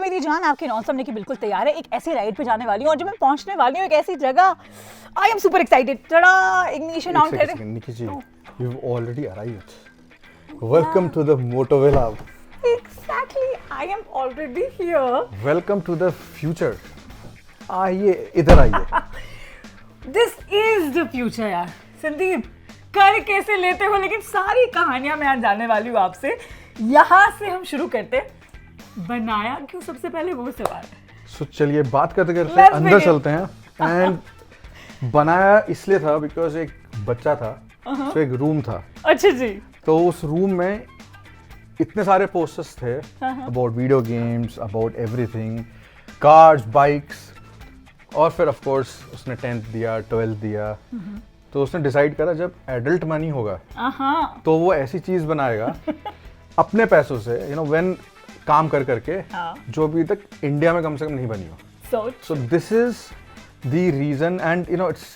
मेरी जान, आपकी नॉन समझने की बिल्कुल तैयार है। एक ऐसी राइड पे जाने वाली हूँ और जब मैं पहुंचने वाली हूँ एक ऐसी जगह, I am super excited. Tada, ignition on करें। Nikki ji, you've already arrived. Welcome to the Motovilla. Exactly, I am already here. Welcome to the future. आइए, इधर आइए. This is the future यार। संदीप, कर कैसे लेते हो, लेकिन सारी कहानियां मैं आज जानने वाली हूँ आपसे। यहाँ से हम शुरू करते हैं। बनाया क्यों, सबसे पहले वो सवाल। So चलिए बात करते करते अंदर चलते हैं। एंड बनाया इसलिए था बिकॉज एक बच्चा था, तो एक रूम था। अच्छा जी। तो उस रूम में इतने सारे पोस्टर्स थे about video games, about everything, cars, bikes. और फिर ऑफ कोर्स उसने 10th दिया, 12th दिया। तो उसने डिसाइड करा जब एडल्ट मनी होगा तो वो ऐसी चीज बनाएगा अपने पैसों से, यू नो, व्हेन काम कर करके, जो अभी तक इंडिया में कम से कम नहीं बनी हो। So this is the reason, and you know it's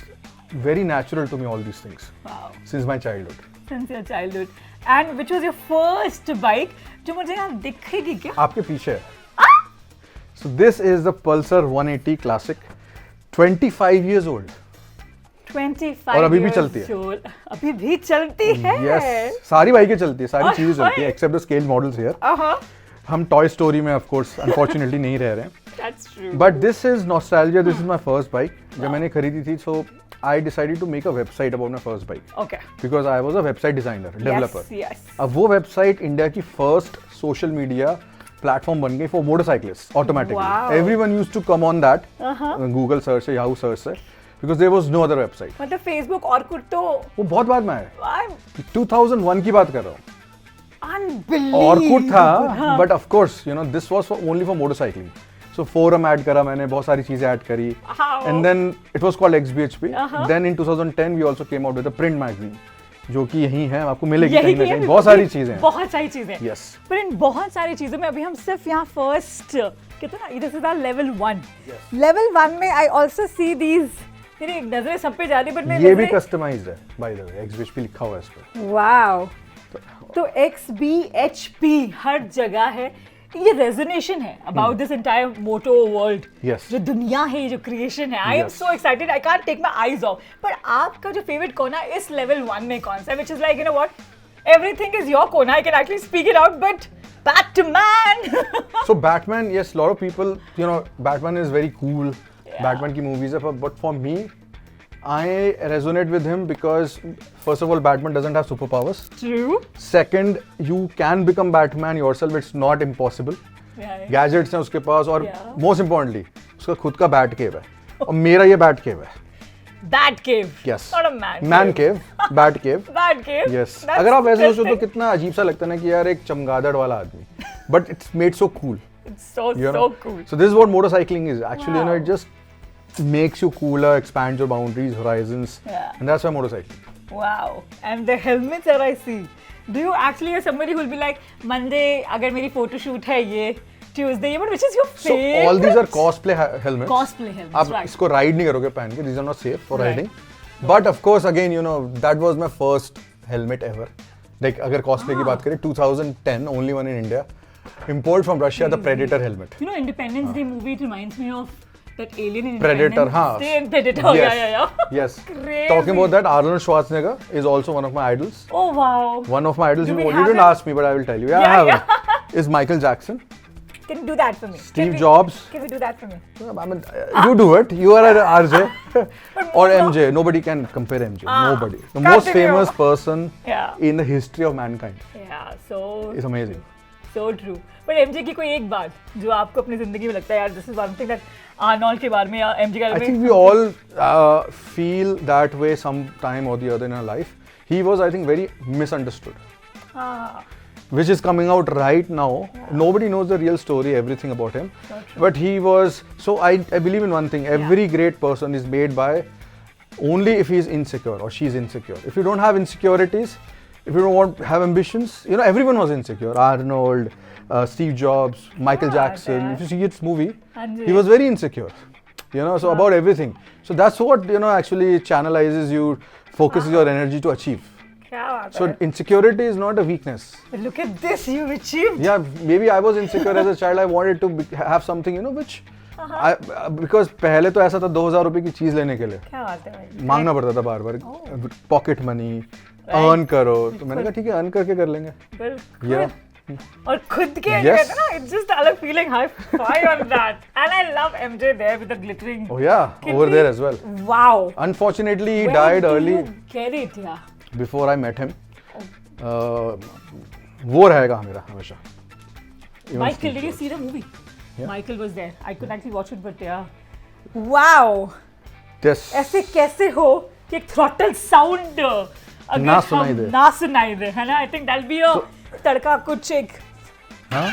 very natural to me all these things since my childhood. Since your childhood. And which was your first bike जो मुझे यहाँ दिखेगी क्या? आपके पीछे है। So this is the Pulsar 180 classic, 25 years old। 25 और अभी भी चलती है। अभी भी चलती है। यस, सारी बाइकें चलती है, सारी चीजें चलती है except the scale models here. हम टॉय स्टोरी में ऑफ कोर्स अनफॉर्चुनेटली नहीं रह रहे हैं। That's true. But this is nostalgia, this is my first bike. जब मैंने खरीदी थी, so I decided to make a website about my first bike, Okay. Because I was a website designer, developer. Yes. अब वो website India की first social media platform बन गई for motorcyclist Wow. Automatically. Everyone used to come on that, Google search से, Yahoo search से, because there was no other website. मतलब Facebook और कुछ तो वो बहुत बाद में आया, I'm 2001 की बात कर रहा हूँ। unbelievable. और कुछ था, but of course you know this was only for motorcycling. So forum add करा मैंने, बहुत सारी चीजें ऐड करी, and then it was called XBHP। Then in 2010 we also came out with a print magazine, जो कि यही है, आपको मिलेगी कहीं ना कहीं। बहुत सारी चीजें हैं, बहुत सारी चीजें। यस। पर इन बहुत सारी चीजों में अभी हम सिर्फ यहाँ फर्स्ट कितना, this is our level 1। Level 1 में आई आल्सो सी दीज, मेरी नजरें सब पे जा रही, बट मैं ये भी कस्टमाइज्ड है बाय द वे, XBHP लिखा हुआ है इस पे। वाओ। तो XBHP हर जगह है। ये रेजोनेशन है about this entire moto world. Yes. जो दुनिया है, ये जो क्रिएशन है, I am so excited, I can't take my eyes off. पर आपका जो फेवरेट कोना इस लेवल 1 में कौन सा है, which is like, you know what, everything is your कोना, I can actually speak it out, but Batman. So Batman, yes, lot of people, you know, Batman is very cool. Batman की movies है, but for me, I resonate with him because first of all, Batman doesn't have superpowers. True. Second, you can become Batman yourself. It's not impossible. Gadgets हैं उसके पास, और most importantly, उसका खुद का bat cave है, और मेरा ये बैट केव है। Bat cave. Yes. Not a man. Man cave, bat cave. Bat cave. Yes. That's अगर आप ऐसे सोचो तो interesting. कितना अजीब सा लगता है ना कि यार एक चमगादड़ वाला आदमी, but it's made so cool. It's so You know? cool. So this is what motorcycling is. Actually, you know, Wow. it just makes you cooler, expands your boundaries, horizons, Yeah. and that's why motorcycling. Wow. And the helmets that I see. Do you actually have somebody who will be like, Monday, अगर मेरी photo shoot है ये, Tuesday, but which is your So favorite? all these are cosplay helmets. Cosplay helmets, आप right. इसको ride नहीं करोगे पहन के. These are not safe for Right. riding. But of course, again, you know, that was my first helmet ever. Like अगर cosplay की बात करें, 2010, only one in India. Import from Russia, the Predator helmet. You know, Independence Day movie, it reminds me of that alien in Predator, Independence हाँ. Day and Predator. Yes. Yeah. Yes. Crazy. Talking about that, Arnold Schwarzenegger is also one of my idols. Oh, wow. One of my idols. Do we You have didn't him? ask me, but I will tell you. Yeah, I Yeah, have him. Is Michael Jackson. Can you do that for me? Steve Jobs. Can we do that for me? I mean, you do it. You are an RJ. Or no. MJ. Nobody can compare MJ. Nobody. The Continue. most famous person Yeah. in the history of mankind. Yeah, so It's amazing. true. But MJ की कोई एक बात जो आपको अपनी जिंदगी में लगता है यार, this is one thing that Arnold के बारे में या MJ के I बारे think में. we all feel that way sometime or the other in our life. He was, I think, very misunderstood. हाँ. Which is coming out right now. Nobody knows the real story, everything about him. But he was, so I believe in one thing, every great person is made by only if he is insecure or she is insecure. If you don't have insecurities, if you don't have ambitions, you know, everyone was insecure. Arnold, Steve Jobs, Michael Jackson. yeah. If you see its movie, Anji. he was very insecure. You know, so about everything. So that's what, you know, actually channelizes you, focuses your energy to achieve. क्या बात So है. insecurity is not a weakness. But look at this, you've achieved. Yeah, maybe I was insecure as a child. I wanted to have something, you know, which because पहले तो ऐसा था 2000 रुपए की चीज लेने के लिए क्या बात है भाई. मांगना पड़ता था बार बार, पॉकेट मनी अर्न करो, तो मैंने कहा ठीक है अर्न करके कर लेंगे. बिल्कुल. Yeah. और खुद के Yes. कहते हैं ना, it's just अलग feeling. High five on that. And I love MJ there with the glittering. Oh yeah, over there as well. Wow. Unfortunately, he Where died do early you get it, yeah? before I met him. वो रहेगा मेरा हमेशा. Even Michael, Steve did you Jobs. see the movie? Yeah. Michael was there. I couldn't actually watch it, but yeah. Wow. Yes. ऐसे कैसे हो कि एक throttle sound अगर ना सुनाई हम दे. ना सुनाई दे, है ना? I think that'll be a तड़का कुछ एक. हाँ?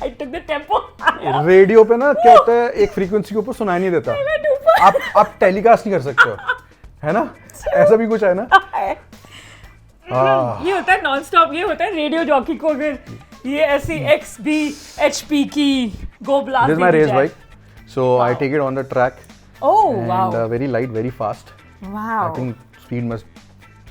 I took the tempo. Radio पे ना क्या होता है, एक फ्रीक्वेंसी के ऊपर सुनाई नहीं देता. आप टेलीकास्ट नहीं कर सकते हो, है ना? ऐसा भी कुछ है ना? ये होता है नॉन स्टॉप. ये होता है रेडियो जॉकी को अगर ये ऐसी XB-HP की गो blast. This is my race bike, so I take it on the track Oh and wow. very light, very fast. Wow. I think speed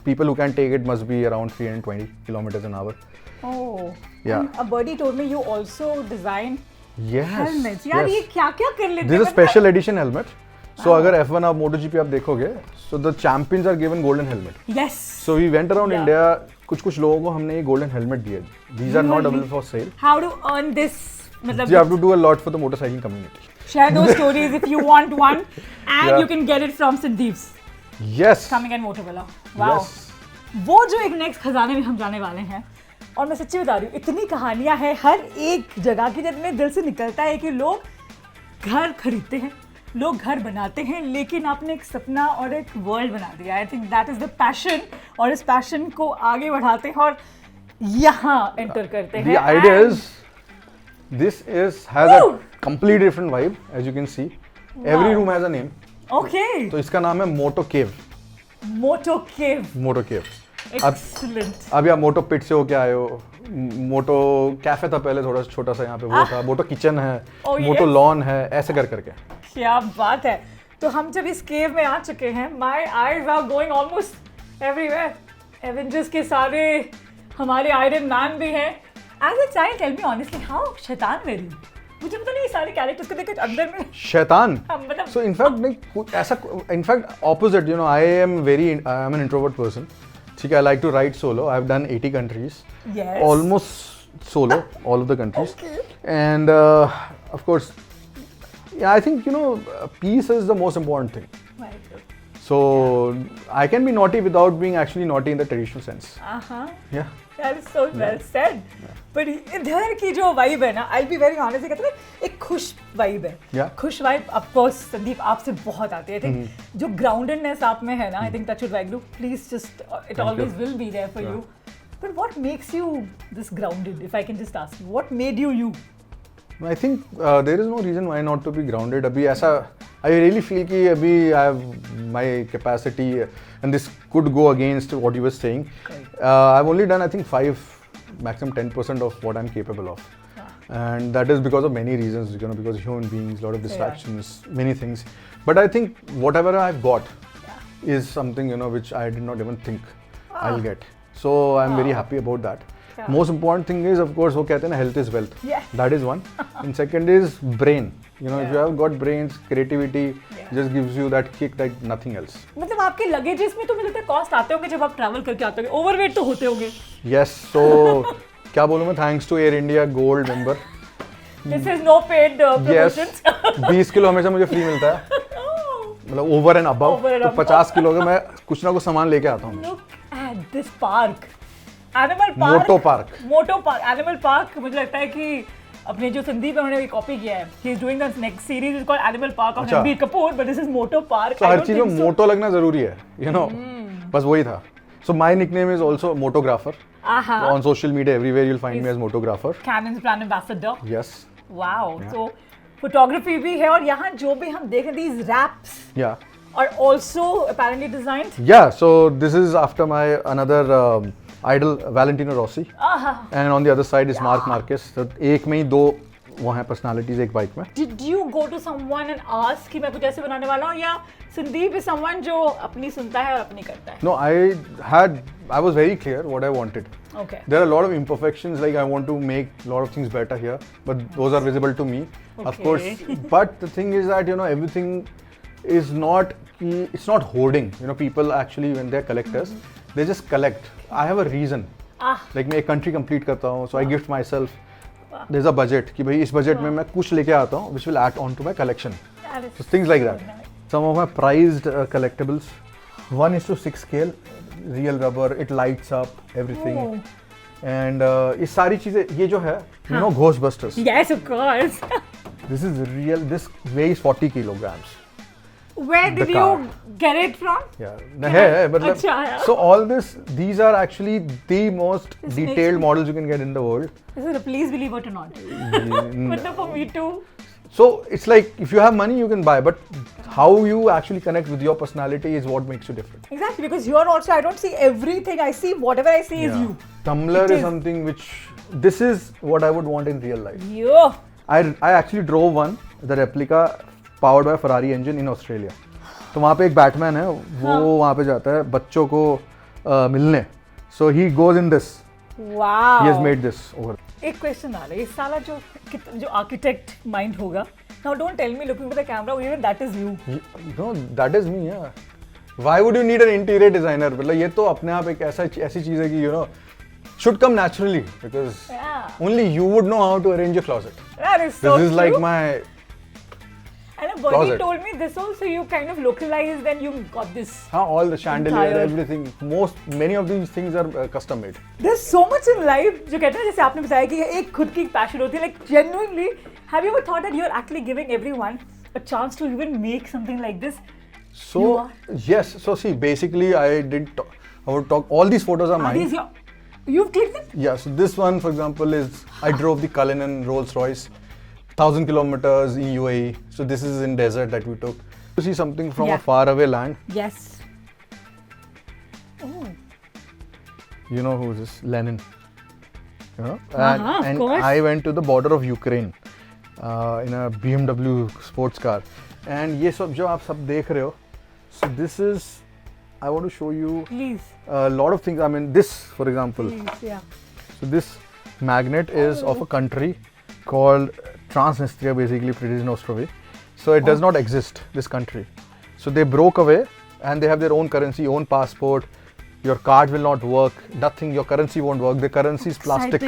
people who can take it must be around 320 kilometers an hour. Oh. Yeah. And a birdie told me you also design Yes. helmets. यार yes. ये क्या क्या कर लेते This is a हैं? special edition helmet. So अगर F1 आप MotoGP आप देखोगे, so the champions are given golden helmet. Yes. So we went around Yeah. India. कुछ लोगों को हमने ये golden helmet दिए. These are not Really? available for sale. How to earn this? मतलब You have to do a lot for the motorcycling community. share those stories if you want one, and Yeah. you can get it from Sandeep's Yes. coming at Motorvilla. Wow. Yes. वो जो एक next खजाने में हम जाने वाले हैं, और मैं सच्ची बता रही हूँ, इतनी कहानियां हैं हर एक जगह की, जितने दिल से निकलता है कि लोग घर खरीदते हैं, लोग घर बनाते हैं, लेकिन आपने एक सपना और एक वर्ल्ड बना दिया. I think that is the passion, और इस पैशन को आगे बढ़ाते हैं और यहाँ एंटर करते हैं. The idea is, this has Woo! a completely different vibe, as you can see. Every room has a name. Okay. तो इसका नाम है Moto Cave. मोटो केव. Moto Cave. एक्सीलेंट. अभी आप मोटो पिट से होके आए हो. मोटो कैफे था पहले, थोड़ा छोटा सा यहाँ पे वो था. मोटो किचन है, Oh, मोटो yes. लॉन है, ऐसे कर करके. क्या बात है. तो हम जब इस केव में आ चुके हैं, my eyes are going almost everywhere. Avengers के सारे हमारे आयरन मैन भी हैं. As a child tell me honestly, how शैतान वेरी यू? मुझे पता नहीं, ये सारे कैरेक्टर्स को देख के अंदर में शैतान. मतलब So in fact नहीं ऐसा, in fact opposite, you know, I am an introvert person. ठीक है, I like to ride solo. I've done 80 countries. yes. Almost solo, all of the countries. Okay. And of course, yeah, I think, you know, peace is the most important thing. Right. So I can be naughty without being actually naughty in the traditional sense. Uh-huh. Yeah. That is so well said. But इधर की जो vibe है ना, I'll be very honest, कहते हैं ना, एक खुश वाइब है. Yeah. खुश वाइब ऑफ कोर्स संदीप आपसे बहुत आती है. I think जो ग्राउंडेडनेस आप में है ना, I think that should Wagyu, please just it always will be there for you. But what makes you this grounded, if I can just ask you? What made you you? I think there is no reason why not to be grounded. अभी ऐसा I really feel कि अभी I have my capacity and this could go against what you were saying. I've only done I think 5, maximum 10% of what I'm capable of. And that is because of many reasons, you know, because human beings, a lot of distractions, many things. But I think whatever I've got is something, you know, which I did not even think I'll get. So I'm very happy about that. Most important thing is, of course, वो कहते हैं ना, health is wealth. Yeah. That is one. And second is brain. You know, if you have got brains, creativity just gives you that kick like nothing else. मतलब आपके luggages में तो मुझे लगता है कॉस्ट आते होंगे जब आप ट्रैवल करके आते होंगे. ओवरवेट तो होते होंगे. Yes. So क्या बोलूँ मैं, thanks to Air India Gold member. This is no paid Yes. promotions. 20 kilo हमेशा मुझे फ्री मिलता है. मतलब over and above. Over and तो above. 50 किलो का मैं कुछ ना कुछ सामान लेके आता हूँ. Look at this park. Animal park. Moto park. Moto park. Animal park. मुझे लगता है कि अपने जो संदीप है उन्होंने कॉपी किया है. He is doing the next series is called Animal Park of अच्छा. Ranbir Kapoor, but this is Moto Park. तो I हर don't चीज में think so. मोटो लगना जरूरी है. You know. बस वही था. So my nickname is also Motographer. Aha. On social media everywhere you'll find me as Motographer. Canon's brand ambassador. Yes. Wow. So photography भी है, और यहाँ जो भी हम देख रहे हैं, these wraps Yeah. are also apparently designed. Yeah, so this is after my another idol Valentino Rossi, and on the other side is Marc Marquez. So एक में ही दो वो हैं personalities एक बाइक में. Did you go to someone and ask कि मैं कुछ ऐसे बनाने वाला हूँ, या संदीप is someone जो अपनी सुनता है और अपनी करता है? No, I was very clear what I wanted. Okay. There are a lot of imperfections, like I want to make a lot of things better here, but those are visible to me, of course. But the thing is that, you know, everything is not, it's not hoarding. You know, people actually, when they're collectors, they just collect. I have a reason. Like मैं एक country complete करता हूँ, so I gift myself. There's a budget कि भाई इस budget में मैं कुछ लेके आता हूँ, which will add on to my collection. So things like that. Some of my prized collectibles. 1:6 scale, real rubber. It lights up everything. And ये सारी चीजें, ये जो है, you know, Ghostbusters. Yes, of course. This is real. This weighs 40 kilograms. Where did you get it from? Yeah, है मतलब. अच्छा है. So all this, these are actually the most detailed models you can get in the world. This is a please believe it or not. But for me too. So it's like if you have money, you can buy, but how you actually connect with your personality is what makes you different. Exactly, because you're also, I don't see everything. I see whatever I see is you. Tumblr is something which, this is what I would want in real life. Yeah. I actually drove one, the replica powered by Ferrari engine in Australia. तो वहाँ पे एक Batman है, वो वहाँ पे जाता है बच्चों को मिलने. So he goes in this. Wow. He has made this over. एक क्वेश्चन आ रहा है, ये साला जो आर्किटेक्ट माइंड होगा. Now don't tell me looking for the camera, even that is you. No, that is me, yeah. Why would you need an interior designer? मतलब ये तो अपने आप एक ऐसी चीज़ है कि, you know, should come naturally, because only you would know how to arrange your closet. That is so true. This is like my And a buddy told me this also, you kind of localized and you got this. All the chandelier, everything. Many of these things are custom made. There's so much in life. जो कहते हैं जैसे आपने बताया कि एक खुद की passion होती है. Like genuinely, have you ever thought that you're actually giving everyone a chance to even make something like this? So yes. So see, basically, I would talk. All these photos are mine. You've clicked it? Yeah. So this one, for example, is I drove the Cullinan Rolls Royce. 1,000 kilometers in UAE. So this is in desert that we took. To see something from a faraway land. Yes. Oh. You know who is this? Lenin. You know? Of course. I went to the border of Ukraine in a BMW sports car. And ये सब जो आप सब देख रहे हो. So this is, I want to show you a lot of things. I mean, this, for example. Please, yeah. So this magnet is of a country called Transnistria, basically Pridnestrovi. So it does not exist, this country. So they broke away and they have their own currency, own passport. Your card will not work, nothing, your currency won't work. The currency is plastic.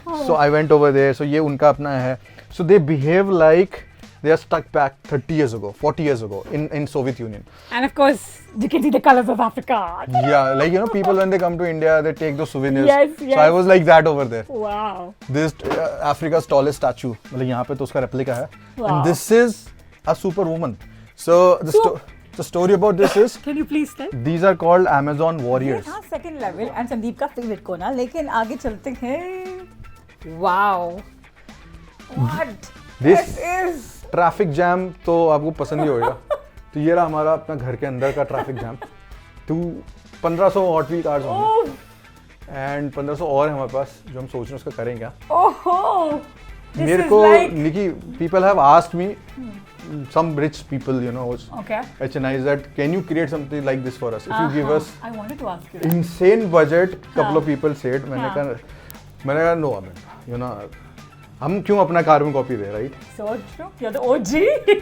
So I went over there. So ये उनका अपना है. So they behave like they are stuck back 30 years ago, 40 years ago in Soviet Union. And of course, you can see the colors of Africa. Yeah, like, you know, people when they come to India, they take those souvenirs. Yes. So I was like that over there. Wow. This Africa's tallest statue. मतलब यहाँ पे तो उसका replica है. Wow. And this is a superwoman. So the story about this is. Can you please tell? These are called Amazon warriors. हाँ, second level and Sandeep का favorite कोना. लेकिन आगे चलते हैं. Wow. What? This is. Traffic jam तो आपको पसंद ही होगा. तो ये रहा हमारा अपना घर के अंदर का traffic jam. 1500 hot wheel cars होंगे. एंड 1500 और है हमारे पास जो हम सोच रहे हैं उसका करें क्या. ओहो. मेरे को Nikki people have asked me, some rich people, you know, HNIs that can you create something like this for us? If you give us I wanted to ask you insane budget, couple of people said. मैंने कहा no, I mean, you know, हम क्यों अपना carbon copy they, right? So true. You're the OG.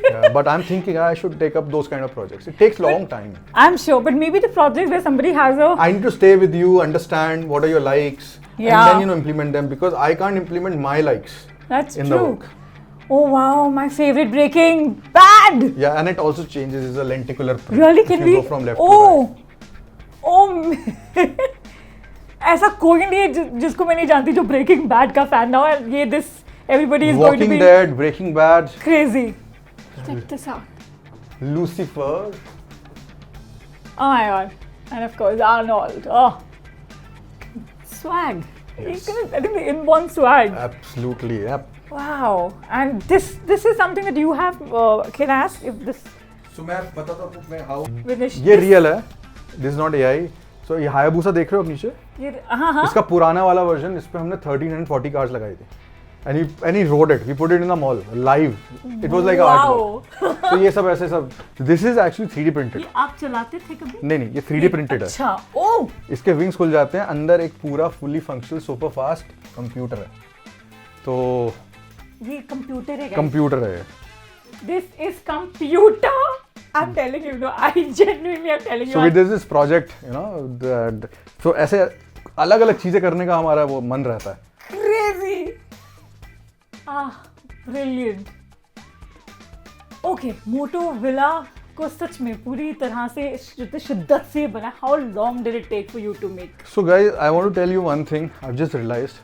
Yeah, but I'm thinking I should take up those kind of projects. It takes long time. I'm sure, but maybe the project where somebody has a. I need to stay with you, understand what are your likes, and then, you know, implement them, because I can't implement my likes. That's in true. The work. Oh wow, my favorite Breaking Bad. Yeah, and it also changes. It's a lenticular print. Really? Can we? Go from left to right. Oh. ऐसा कोई नहीं है जिसको मैं नहीं जानती जो Breaking Bad का fan ना हो. ये this. Everybody is going to be. Walking Dead, Breaking Bad. Crazy. Check this out. Lucifer. Oh my god. And of course Arnold. Oh. Swag. Yes. I think the inborn swag. Absolutely. Yep. Wow. And this is something that you have. Can I ask if this? So मैं बताता हूँ मैं how. Vinesh, ये real है. This is not AI. सो ये Hayabusa देख रहे हो आप नीचे, ये हाँ इसका पुराना वाला वर्जन, इस पे हमने 1340 कार्स लगाई थी, and he rode it, we put it in the mall live, it was like a art Wow. तो ये सब ऐसे सब, this is actually 3D printed. ये आप चलाते थे कभी? नहीं ये 3D printed है. अच्छा, ओह, इसके विंग्स खुल जाते हैं, अंदर एक पूरा fully functional super fast computer है, तो ये कंप्यूटर है। कंप्यूटर है. This is computer. I'm telling you, no, I genuinely am telling you. So with this project, you know, so ऐसे अलग अलग चीजें करने का हमारा वो मन रहता है. Crazy. Brilliant. Okay, Moto Villa को सच में पूरी तरह से शिद्दत से बना. How long did it take for you to make? So guys, I want to tell you one thing. I've just realized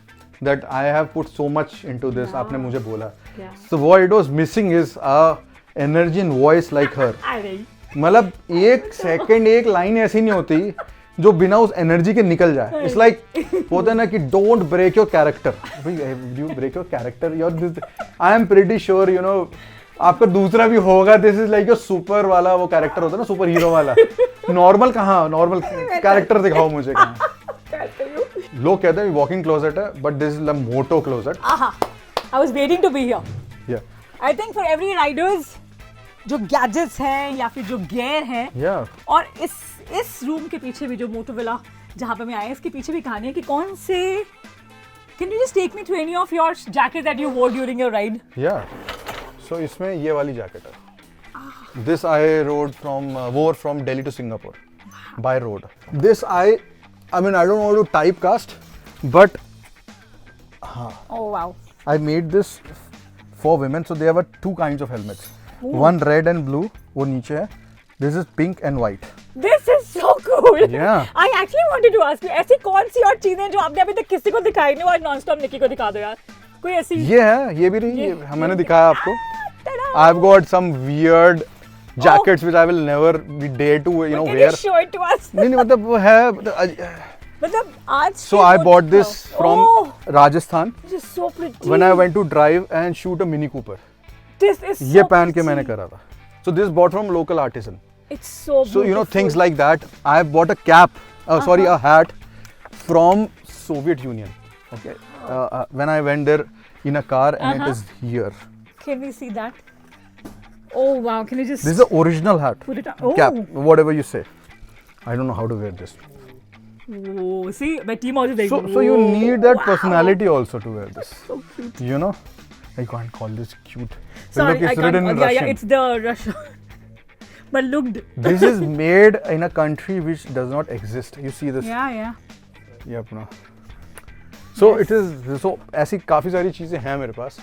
that I have put so much into this. आपने मुझे बोला. Yeah. So what it was missing is energy and voice like her. अरे मतलब एक second एक line ऐसी नहीं होती जो बिना उस एनर्जी के निकल जाए. इट्स लाइक होता है ना कि don't break your character. You break your character your, I am pretty sure you know आपका दूसरा भी होगा. This is like your super वाला वो कैरेक्टर होता है ना, सुपर हीरो वाला. नॉर्मल कहाँ, नॉर्मल कैरेक्टर दिखाओ मुझे कहाँ. लोग कहते हैं वॉकिंग क्लोजेट है, but this is the moto closet. I was waiting to be here. Yeah. I think for every riders जो गैजेट्स हैं या फिर जो गियर है, Yeah. और इस रूम के पीछे भी जो मोटो विला जहाँ पे मैं आया, इसके पीछे भी कहानी है कि कौन से. Can you just take me through any of your jacket that you wore during your ride? Yeah. So इसमें ये वाली जैकेट है. This I wore from Delhi to Singapore by road. This I mean I don't want to typecast, but Oh wow. I made this for women. So there were two kinds of helmets. One red and blue. वो नीचे है. This is pink and white. This is so cool. Yeah. I actually wanted to ask you, ऐसी कौन सी और चीजें जो आपने अभी तक किसी को दिखाई नहीं, और नॉन स्टॉप निकी को दिखा दो यार. कोई ऐसी. ये है, ये भी नहीं, ये मैंने दिखाया आपको. Ta-da! I've got some weird jackets which I will never be dare to you know Can wear. you show it to us? नहीं मतलब वो है. मतलब आज. So I bought this from Rajasthan This is so pretty. when I went to drive and shoot a Mini Cooper. This is ये so पहन के pretty. मैंने करा था. So this bought from local artisan. It's so So you know beautiful. things like that. I bought a cap, sorry, a hat from Soviet Union. Okay, when I went there in a car and it is here. Can we see that? Oh wow! Can you just This is the original hat. put it on? Oh. Cap, whatever you say. I don't know how to wear this. Oh, see, my team also like. So you need that wow. personality also to wear this. So cute. You know, I can't call this cute. Sorry, Look, it's I can't. written in Yeah, Russian. yeah, it's the Russian. But looked. This is made in a country which does not exist. You see this? Yeah, yeah. ये अपना. So it is. So ऐसी काफी सारी चीजें हैं मेरे पास.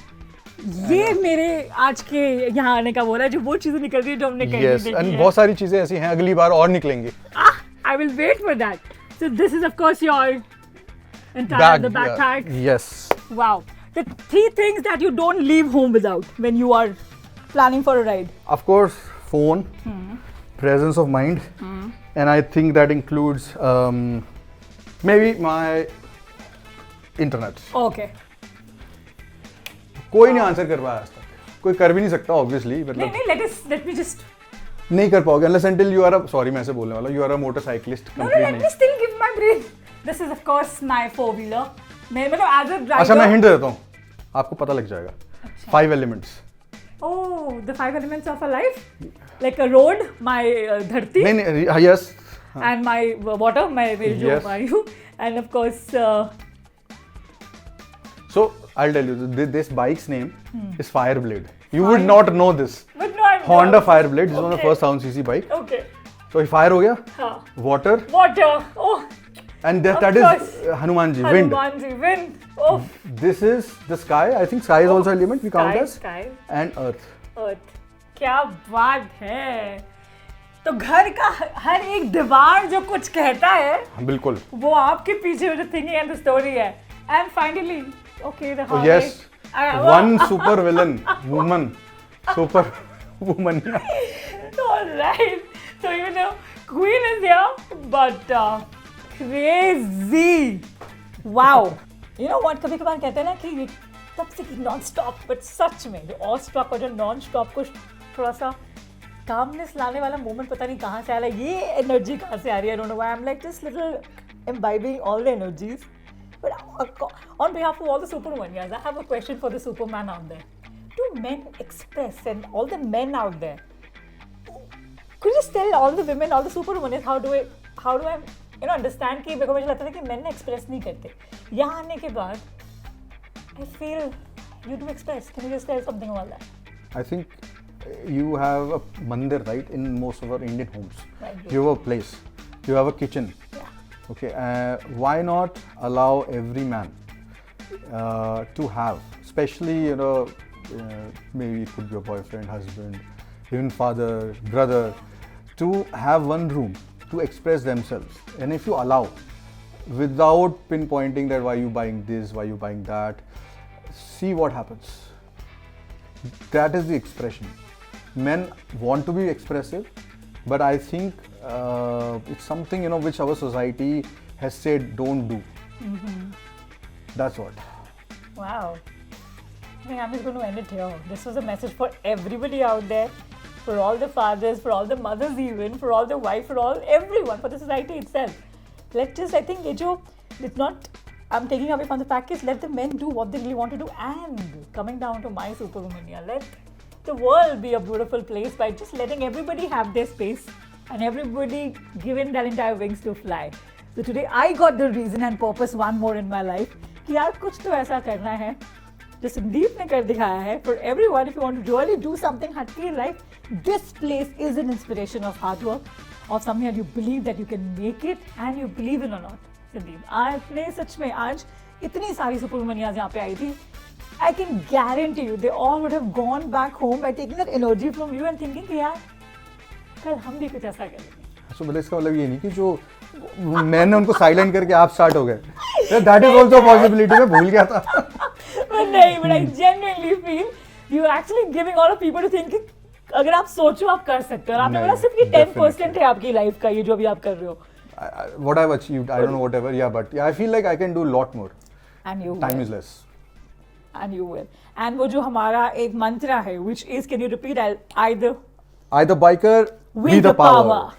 ये मेरे आज के यहाँ आने का बोला है, जो वो चीजें निकल रही है जो हमने कहीं Yes, नहीं and देखी बहुत सारी चीजें ऐसी हैं, अगली बार और निकलेंगी. है. I will wait for that. So this is of course your entire the backpack. Yes. Wow. The 3 things that you don't leave home without when you are planning for a ride. Of course, phone, presence of mind, and I think that includes maybe my internet. Okay. कोई नहीं answer कर पाया आज तक. कोई कर भी नहीं सकता obviously. नहीं मतलब नहीं, let me just. नहीं कर पाओगे unless until you are a, sorry मैं ऐसे बोलने वाला, you are a motorcyclist. No, complete let नहीं. me still give my brain. This is of course my 4-wheeler. मैं मतलब as a driver. अच्छा मैं हिंट देता हूँ, आपको पता लग जाएगा. 5 elements. Oh, the 5 elements of a life, like a road, my dharti, नहीं नहीं, yes. and my water, my जो Yes. वायु, and of course. So I'll tell you, this bike's name is Fireblade. You would not know this. But no, I'm Honda not. Fireblade. This is one of the Okay. first 1000cc bike. Okay. So fire हो गया, हाँ. water, Water. Oh. and that Of is course. Hanuman ji, wind. Hanumanji, wind. Oh. This is the sky. I think sky is also element we count as, Sky. and earth. Earth. क्या बात है. तो घर का हर एक दीवार जो कुछ कहता है, बिल्कुल. वो आपके पीछे जो thinking and the story है. And finally, okay, the Oh, Harley. yes, one super villain, woman, super woman. All right. So you know, Queen is here, but crazy. Wow. You know what? कभी कभार कहते हैं ना कि ये तब से कि नॉन स्टॉप, बट सच में जो ऑल स्टॉप और जो नॉन स्टॉप को थोड़ा सा calmness लाने वाला moment पता नहीं कहाँ से आ रहा है, ये energy कहाँ से आ रही है, I don't know why. I'm like just little imbibing all the energies. But on behalf of all the Supermanias, I have a question for the Superman out there. Do men express, and all the men out there, could you just tell all the women, all the Supermanias, how do I understand कि मेरे को मुझे लगता था कि men ने express नहीं करते. यहाँ आने के बाद, I feel you do express. Can you just tell something about that? I think you have a mandir, right, in most of our Indian homes. Right. You have a place. You have a kitchen. Yeah. Okay. Why not allow every man to have, especially maybe it could be your boyfriend, husband, even father, brother, to have one room to express themselves. And if you allow, without pinpointing that why you buying this, why you buying that, see what happens. That is the expression. Men want to be expressive, but I think it's something which our society has said don't do. Mm-hmm. That's what. Wow. I think I'm just going to end it here. This was a message for everybody out there, for all the fathers, for all the mothers even, for all the wives, for all everyone, for the society itself. Let's just, I think, it's not, I'm taking away from the fact is let the men do what they really want to do, and coming down to my Supermania, let the world be a beautiful place by just letting everybody have their space and everybody given their entire wings to fly. So today I got the reason and purpose one more in my life कि यार कुछ तो ऐसा करना है जो संदीप ने कर दिखाया है. For everyone, if you want to really do something हटके in life, this place is an inspiration of hard work, of something that you believe that you can make it and you believe in or not. Sandeep, आपने सच में आज इतनी सारी सुपरमनियाज यहाँ पे आई थी. I can guarantee you, they all would have gone back home by taking that energy from you and thinking कि यार कल हम भी कुछ ऐसा करेंगे. So, मतलब इसका मतलब ये नहीं कि जो मैंने उनको साइलेंट करके आप स्टार्ट हो गए. That is also a possibility. मैं भूल गया था. But नहीं, but I genuinely feel you actually giving all of people to think कि अगर आप सोचो आप कर सकते हो. आपने बोला सिर्फ ये 10% है आपकी लाइफ का, ये जो अभी आप कर रहे हो. What I've achieved, I don't know whatever, yeah, but yeah, I feel like I can do a lot more. And you Time will. is less. And you will. And वो जो हमारा एक मंत्र है, which is, can you repeat? Either I the biker, with the power.